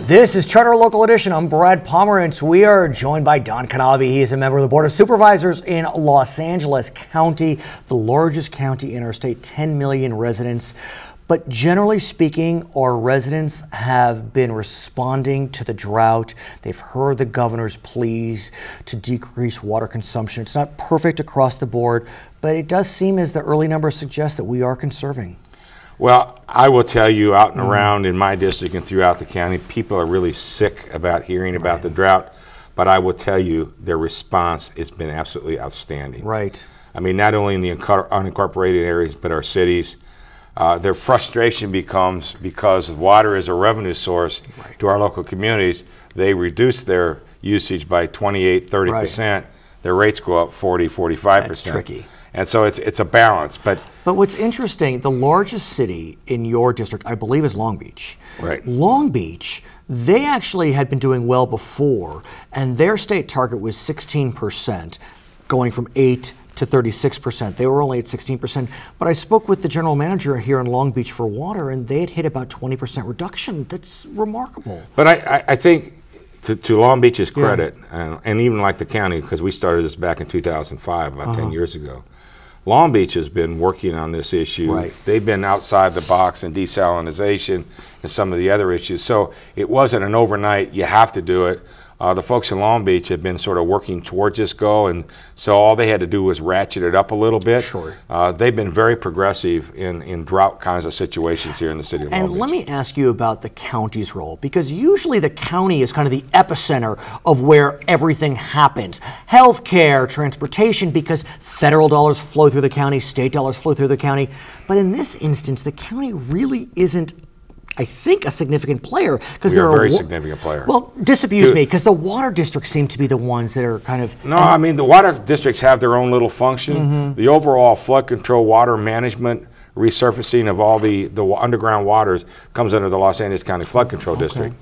This is Charter Local Edition. I'm Brad Pomerantz. We are joined by Don Knabe. He is a member of the Board of Supervisors in Los Angeles County, the largest county in our state, 10 million residents. But generally speaking, our residents have been responding to the drought. They've heard the governor's pleas to decrease water consumption. It's not perfect across the board, but it does seem as the early numbers suggest that we are conserving. Well, I will tell you, out and around in my district and throughout the county, people are really sick about hearing about the drought. But I will tell you, their response has been absolutely outstanding. Right. I mean, not only in the unincorporated areas, but our cities. Their frustration becomes because water is a revenue source to our local communities. They reduce their usage by 28, 30%. Their rates go up 40, 45%. That's tricky. And so it's a balance. But what's interesting, the largest city in your district, I believe, is Long Beach. Right. Long Beach, they actually had been doing well before, and their state target was 16%, going from 8 to 36%. They were only at 16%. But I spoke with the general manager here in Long Beach for water, and they had hit about 20% reduction. That's remarkable. But I think, to Long Beach's credit, and even like the county, because we started this back in 2005, about 10 years ago, Long Beach has been working on this issue. Right. They've been outside the box in desalinization and some of the other issues. So it wasn't an overnight, you have to do it. The folks in Long Beach have been sort of working towards this goal, and so all they had to do was ratchet it up a little bit. Sure. They've been very progressive in drought kinds of situations here in the city of Long Beach. And let me ask you about the county's role, because usually the county is kind of the epicenter of where everything happens. Healthcare, transportation, because federal dollars flow through the county, state dollars flow through the county. But in this instance, the county really isn't, I think, a significant player, because they're a very significant player. Well, disabuse me, because the water districts seem to be the ones that are kind of. No, I mean, the water districts have their own little function. The overall flood control, water management, resurfacing of all the underground waters comes under the Los Angeles County Flood Control District.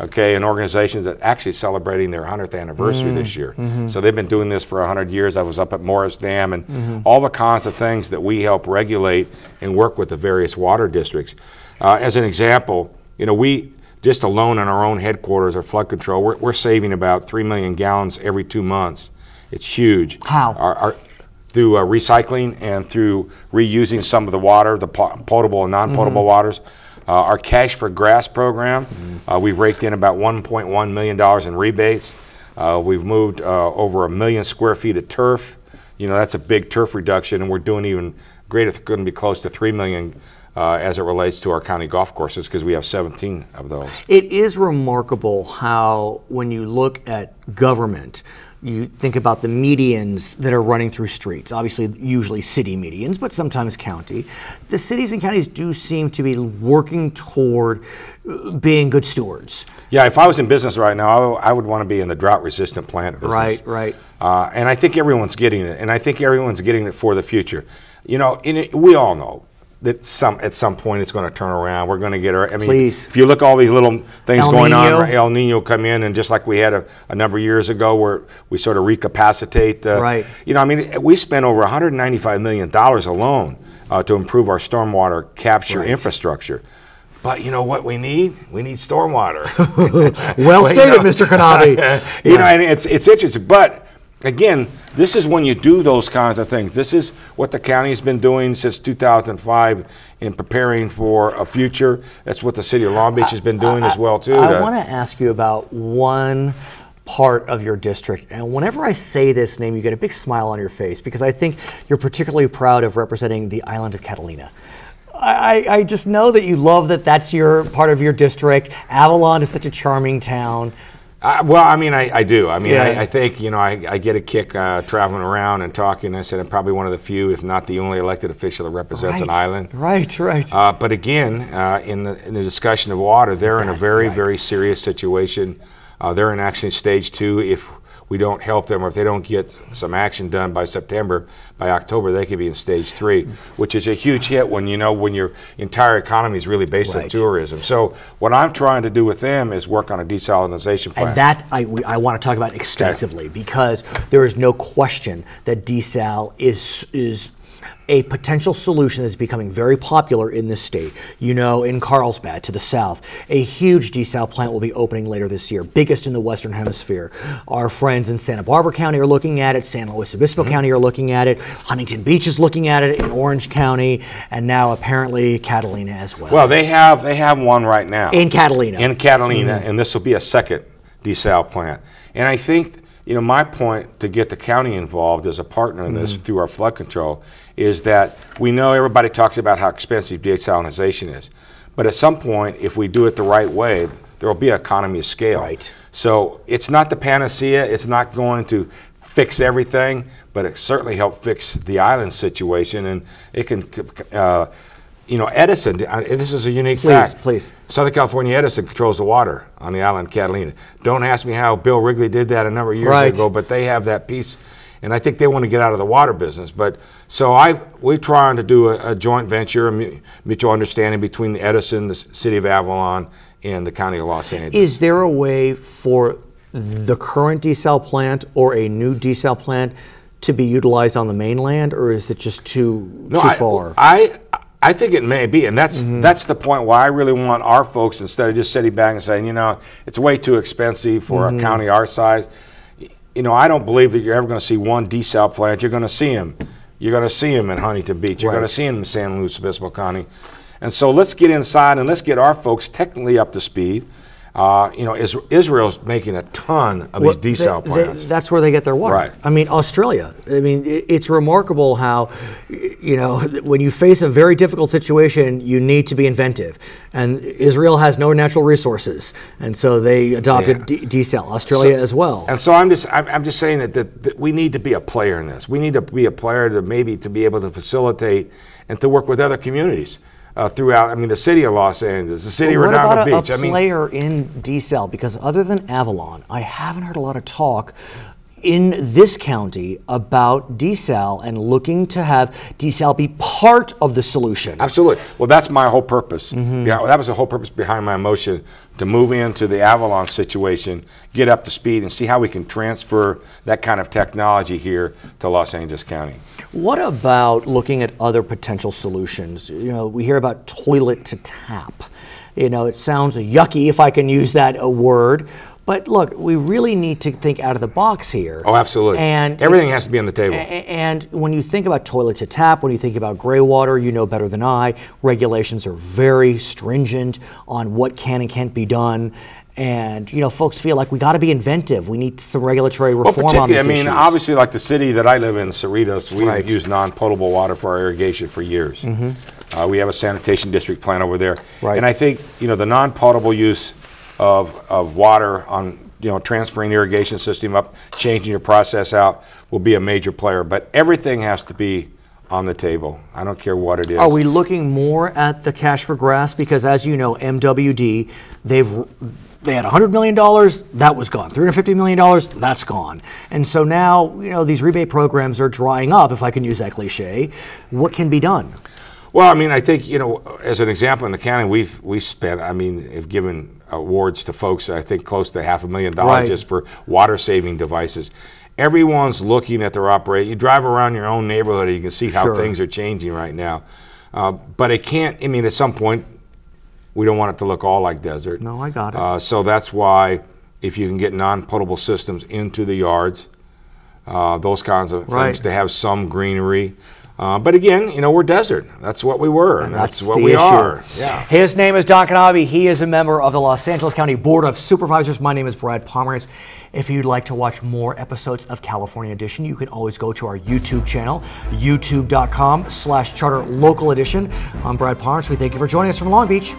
Okay, and organizations that actually celebrating their 100th anniversary this year. So they've been doing this for 100 years. I was up at Morris Dam, and all the kinds of things that we help regulate and work with the various water districts. As an example, you know, we just alone in our own headquarters, our flood control, we're saving about 3 million gallons every 2 months. It's huge. How? Through recycling and through reusing some of the water, the potable and non-potable waters. Our Cash for Grass program, we've raked in about $1.1 million in rebates. We've moved over 1 million square feet of turf. You know, that's a big turf reduction, and we're doing even greater. It's going to be close to 3 million as it relates to our county golf courses, because we have 17 of those. It is remarkable how, when you look at government, you think about the medians that are running through streets, obviously usually city medians, but sometimes county. The cities and counties do seem to be working toward being good stewards. Yeah, if I was in business right now, I would want to be in the drought-resistant plant business. Right. And I think everyone's getting it, and I think everyone's getting it for the future. You know, we all know that at some point it's going to turn around. We're going to get our, I mean, if you look at all these little things going on, El Nino come in, and just like we had a number of years ago where we sort of recapacitate. You know, I mean, we spent over $195 million alone to improve our stormwater capture infrastructure. But you know what we need? We need stormwater. Well stated, Mr. Knabe. You know, and it's interesting, but again, this is when you do those kinds of things. This is what the county has been doing since 2005 in preparing for a future. That's what the city of Long Beach has been doing as well, too. I want to ask you about one part of your district. And whenever I say this name, you get a big smile on your face, because I think you're particularly proud of representing the island of Catalina. I just know that you love that that's your part of your district. Avalon is such a charming town. Well, I mean, I do. I mean, I think, you know, I get a kick traveling around and talking. I said I'm probably one of the few, if not the only elected official that represents an island. Right. But again, in the discussion of water, they're in a very serious situation. They're in actually stage 2. If we don't help them, or if they don't get some action done by September, by October, they could be in stage 3, which is a huge hit when your entire economy is really based on tourism. So what I'm trying to do with them is work on a desalinization plant. And that I want to talk about extensively, because there is no question that desal is A potential solution that's becoming very popular in this state. You know, in Carlsbad to the south, a huge desal plant will be opening later this year, biggest in the Western Hemisphere. Our friends in Santa Barbara County are looking at it, San Luis Obispo County are looking at it, Huntington Beach is looking at it in Orange County, and now apparently Catalina as well. Well, they have one right now. In Catalina. And this will be a second desal plant. And I think, you know, my point to get the county involved as a partner in this through our flood control is that we know everybody talks about how expensive desalination is. But at some point, if we do it the right way, there will be an economy of scale. Right. So it's not the panacea. It's not going to fix everything, but it certainly helped fix the island situation. And it can, you know, Edison, this is a unique fact. Please. Southern California Edison controls the water on the island of Catalina. Don't ask me how Bill Wrigley did that a number of years ago, but they have that piece. And I think they want to get out of the water business. But so we're trying to do a joint venture, a mutual understanding between the Edison, the city of Avalon, and the county of Los Angeles. Is there a way for the current desal plant or a new desal plant to be utilized on the mainland, or is it just too far? I think it may be, and that's the point why I really want our folks, instead of just sitting back and saying, you know, it's way too expensive for a county our size. You know, I don't believe that you're ever going to see one desal plant. You're going to see them. You're going to see them in Huntington Beach. You're going to see them in San Luis Obispo County. And so let's get inside and let's get our folks technically up to speed. You know, Israel's making a ton of these desal plants. That's where they get their water. Right. I mean, Australia. I mean, it's remarkable how, you know, when you face a very difficult situation, you need to be inventive. And Israel has no natural resources, and so they adopted desal. Australia as well. And so I'm just saying that we need to be a player in this. We need to be a player to maybe to be able to facilitate and to work with other communities. Throughout, I mean, the city of Los Angeles, the city of Redondo Beach. What about a player in desal? Because other than Avalon, I haven't heard a lot of talk in this county about desal and looking to have desal be part of the solution. Absolutely. Well, that's my whole purpose. Yeah, that was the whole purpose behind my motion, to move into the Avalon situation, get up to speed, and see how we can transfer that kind of technology here to Los Angeles County. What about looking at other potential solutions? You know, we hear about toilet to tap. You know, it sounds yucky, if I can use that word. But look, we really need to think out of the box here. Oh, absolutely. And everything has to be on the table. And when you think about toilet to tap, when you think about gray water, you know better than I, regulations are very stringent on what can and can't be done. And, you know, folks feel like we got to be inventive. We need some regulatory reform on these issues. Obviously, like the city that I live in, Cerritos, we've used non-potable water for our irrigation for years. We have a sanitation district plant over there. And I think, you know, the non-potable use of water on, you know, transferring the irrigation system up, changing your process out will be a major player. But everything has to be on the table. I don't care what it is. Are we looking more at the cash for grass? Because as you know, MWD, they had $100 million, that was gone. $350 million, that's gone. And so now, you know, these rebate programs are drying up, if I can use that cliche. What can be done? Well, I mean, I think, you know, as an example in the county, we've spent, I mean, have given awards to folks, I think close to $500,000 just for water saving devices. Everyone's looking at their operation. You drive around your own neighborhood and you can see how things are changing right now. But it can't, I mean, at some point, we don't want it to look all like desert. No, I got it. So that's why if you can get non-potable systems into the yards, those kinds of things, to have some greenery. But again, you know, we're desert. That's what we were, and that's what we are. Yeah. His name is Don Knabe. He is a member of the Los Angeles County Board of Supervisors. My name is Brad Pomerantz. If you'd like to watch more episodes of California Edition, you can always go to our YouTube channel, youtube.com/charter local edition. I'm Brad Pomerantz. We thank you for joining us from Long Beach.